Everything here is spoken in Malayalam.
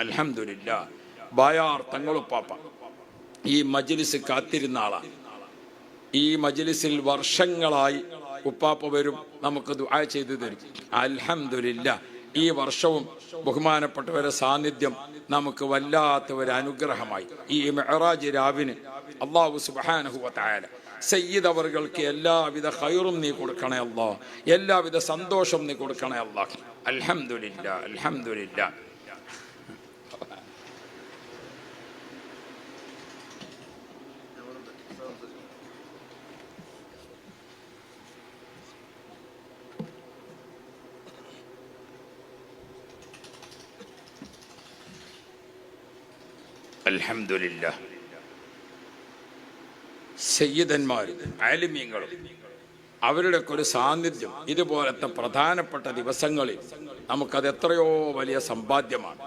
അൽഹംദുലില്ലാ. ബായാർ തങ്ങളുപ്പാപ്പ ഈ മജ്ലിസ് കാത്തിരുന്ന ആളാണ്. ഈ മജ്ലിസിൽ വർഷങ്ങളായി ഉപ്പാപ്പ വരും, നമുക്ക് ദുആ ചെയ്തു തരും. അൽഹംദുലില്ലാ. ഈ വർഷവും ബഹുമാനപ്പെട്ടവരുടെ സാന്നിധ്യം നമുക്ക് വല്ലാത്ത ഒരു അനുഗ്രഹമായി. ഈ മിഅ്റാജ് രാവിന് അല്ലാഹു സുബ്ഹാനഹു വ തആല സയ്യിദ് അവർക്ക് എല്ലാവിധ ഖൈറും നീ കൊടുക്കണേ അല്ലാഹ്, എല്ലാവിധ സന്തോഷം നീ കൊടുക്കണേ അല്ലാഹ്. അൽഹംദുലില്ലാ, അൽഹംദുലില്ലാ. അൽഹംദുലില്ലാ. സയ്യിദന്മാരും ആലിമീങ്ങളും അവരുടെയൊക്കെ ഒരു സാന്നിധ്യം ഇതുപോലത്തെ പ്രധാനപ്പെട്ട ദിവസങ്ങളിൽ നമുക്കത് എത്രയോ വലിയ സമ്പാദ്യമാണ്.